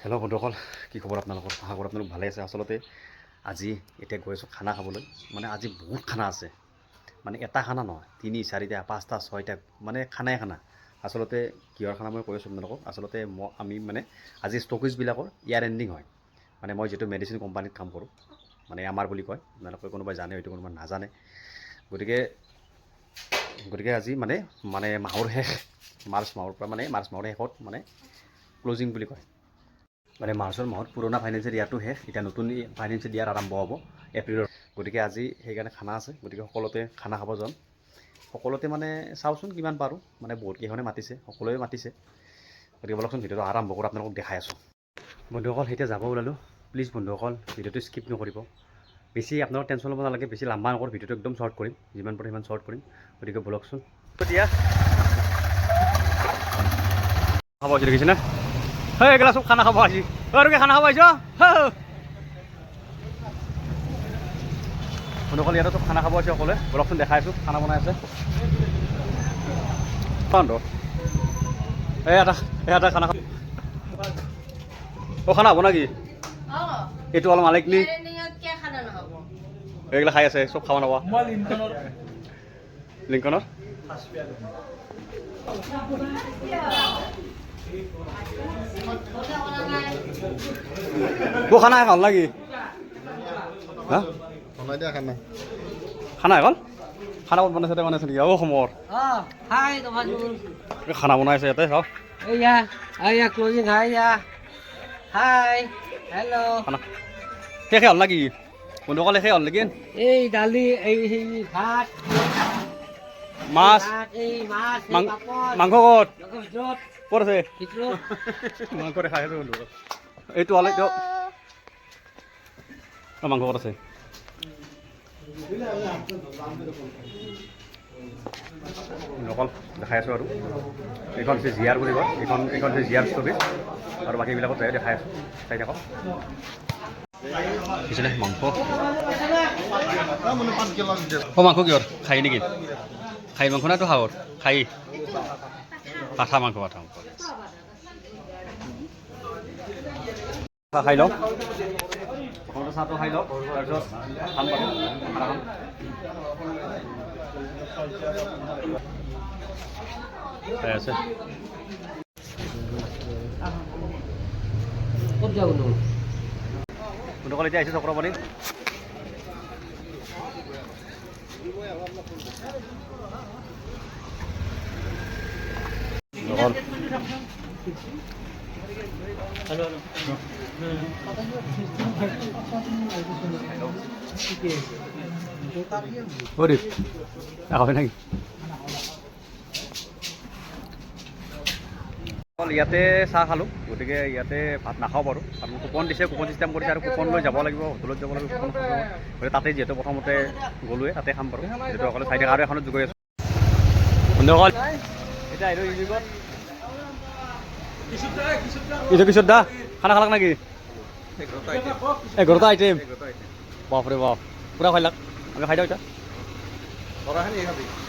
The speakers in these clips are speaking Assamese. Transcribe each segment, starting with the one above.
হেল্ল' বন্ধুসকল, কি খবৰ আপোনালোকৰ? আশা কৰোঁ আপোনালোক ভালে আছে। আচলতে আজি এতিয়া গৈ আছোঁ খানা খাবলৈ। মানে আজি বহুত খানা আছে, মানে এটা খানা নহয়, 3, 4টা 5টা 6টা মানে খানাই খানা। আচলতে কিহৰ খানা মই কৈ আছোঁ আপোনালোকক। আচলতে আমি মানে আজি ষ্টকেজবিলাকৰ ইয়াৰ এণ্ডিং হয়। মানে মই যিটো মেডিচিন কোম্পানীত কাম কৰোঁ, মানে আমাৰ বুলি কয়, আপোনালোকে কোনোবাই জানে হয়তো কোনোবাই নাজানে। গতিকে আজি মানে মাহৰ শেষ, মাৰ্চ মাহৰ পৰা মানে মাৰ্চ মাহৰ শেষত মানে ক্লজিং বুলি কয়। মানে মাৰ্চৰ মাহত পুৰণা ফাইনেন্সিয়েল ইয়াৰটো শেষ, এতিয়া নতুন ফাইনেন্সিয়েল ইয়াৰ আৰম্ভ হ'ব এপ্ৰিলৰ। গতিকে আজি সেইকাৰণে খানা আছে, গতিকে সকলোতে খানা খাব যাম। সকলোতে মানে চাওঁচোন কিমান পাৰোঁ, মানে বহুতকেইখনে মাতিছে, সকলোৱে মাতিছে। গতিকে বলকচোন ভিডিঅ'টো আৰম্ভ কৰোঁ, আপোনালোকক দেখাই আছোঁ। বন্ধুসকল এতিয়া যাব ওলালোঁ। প্লিজ বন্ধুসকল ভিডিঅ'টো স্কিপ নকৰিব। বেছি আপোনালোক টেনশ্যন ল'ব নালাগে, বেছি লাম্বা নকৰোঁ, ভিডিঅ'টো একদম শ্বৰ্ট কৰিম, যিমান পাৰোঁ সিমান শ্বৰ্ট কৰিম। গতিকে বলকচোন এতিয়া খাব আহিছে, দেখিছেনে? হয় এগিলা চব খানা খাব আহিছে। আৰু কি খানা খাব আহিছ? বন্ধুসকল ইয়াতে চব খানা খাব আহিছে সকলোৱে। বলকচোন দেখাই আছোঁ, খানা বনাই আছে। এটা খানা খাব। খানা হ'ব নাকি? এইটো অলপ মালিক নি এইগিলা খাই আছে, চব খাব নাপাব। লিংকনৰ খানা এখন লাগি হা খানা এখন খানা বনাইছে বনাইছে নেকি? অসমৰ খানা বনাইছে ইয়াতে চাওক। শেষে হ'ল নেকি? বন্ধুসকলে শেষে হ'ল নেকি? এই দালি, এই ভাত, মাছ, মাংস ক'ত ক'ত আছে? মাংস দেখাই আছো বন্ধুসকল। এইটো হ'লে মাংস ক'ত আছে? অকল দেখাই আছোঁ আৰু এইখন হৈছে জিয়াৰ বুলি কয়, এইখন হৈছে জিয়াৰ ষ্টপেজ আৰু বাকীবিলাকত যাই দেখাই আছোঁ, চাই থাকক। পিছনে মাংস মাংস কিহৰ খাই নেকি? খাহী মাংস নাইতো হাঁহৰ খাহী পাঠা মাংস খাই লওঁ। প্ৰথমতে চাহটো খাই লওঁ, তাৰপিছত খাম বাৰু খানা খাম। খাই আছে বন্ধুসকল এতিয়া আহিছোঁ চক্ৰপাণী। নাকি ইয়াতে চাহ খালোঁ, গতিকে ইয়াতে ভাত নাখাওঁ বাৰু, কাৰণ কুপন দিছে, কুপন চিষ্টেম কৰিছে আৰু কুপন লৈ যাব লাগিব, হোটেলত যাব লাগিব, কুপন খাব। গতিকে তাতে যিহেতু প্ৰথমতে গ'লোৱে তাতে খাম বাৰু, যিহেতু অকলে চাই থকা আৰু এখনত যোগাই আছোঁ। বন্ধুসকল এতিয়া আহিলোঁ ইউনিকত। কিশোৰ দা খানা খালাক নাকি? 11টা আইটেম বাপৰে বাপ, পূৰা খাই লাগ। আমি খাই দিওঁ এতিয়া।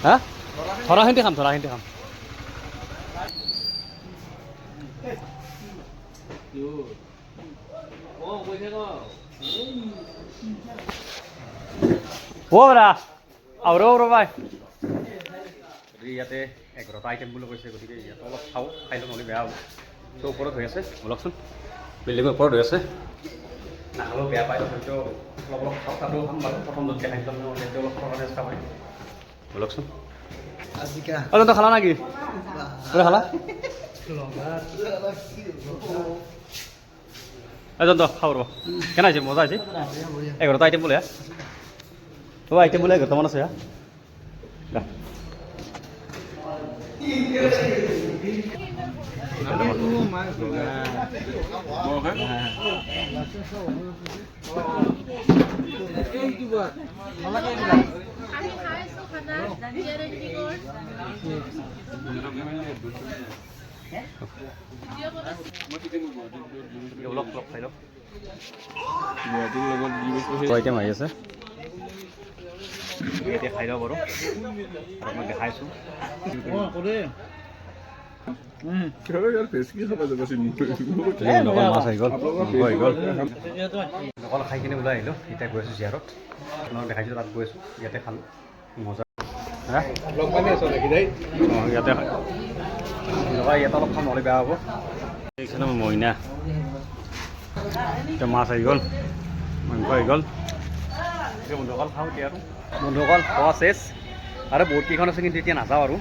হা ধৰাখিনি খাম। বৰা আৰু বাই ইয়াতে 11টা আইটেম বুলি কৈছে, গতিকে ইয়াতে অলপ খাওঁ, খাই লওঁ নহ'লে বেয়া হ'ব। ত' ওপৰত হৈ আছে, বলকচোন বিল্ডিঙৰ ওপৰত হৈ আছে, নাখালেও বেয়া পায়, তথাপিতো অলপ খাওঁ, তাতো খাম বাৰু। প্ৰথম য'ত দেখাই দিলোঁ তেতিয়া অলপ খাব চেষ্টা কৰিম, বলকচোন। তই খালা নাকি? খালা এজন তো খাব ৰ'ব। কেনে হৈছে? মজা হৈছে। 11টা আইটেম বোলে, আইটেম বোলে 11টামান আছে। আইটেম আহি আছে, এতিয়া খাই লওঁ বাৰু, আপোনাক দেখাইছোঁ। বন্ধুসকল মাছ আহি গ'ল মাংস আহি গ'ল অকল খাই কিনে ওলাই আহিলোঁ এতিয়া গৈ আছোঁ জিয়াৰত আপোনাক দেখাইছোঁ তাত গৈ আছোঁ ইয়াতে খালোঁ মজা হা অঁ ইয়াতে ইয়াতে অলপ খাম নহ'লে বেয়া হ'ব এইখানে মইনা এতিয়া মাছ আহি গ'ল মাংস আহি গ'ল এতিয়া বন্ধুসকল খাওঁ এতিয়া আৰু বন্ধুসকল খোৱা চেচ আৰু বহুত কেইখন আছে কিন্তু এতিয়া নাযাওঁ আৰু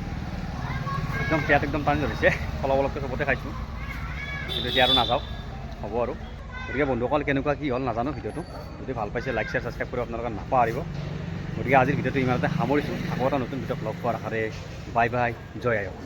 একদম পেট একদম টানি ধৰিছে অলপ অলপকৈ চবতে খাইছোঁ কিন্তু এতিয়া আৰু নাযাওঁ হ'ব আৰু গতিকে বন্ধুসকল কেনেকুৱা কি হ'ল নাজানো ভিডিঅ'টো যদি ভাল পাইছে লাইক শ্বেয়াৰ ছাবস্ক্ৰাইব কৰি আপোনালোকে নাপাহৰিব গতিকে আজিৰ ভিডিঅ'টো ইমানতে সামৰিছোঁ আকৌ এটা নতুন ভিডিঅ' লগ পোৱাৰ আশাৰে বাই বাই জয় আয়ক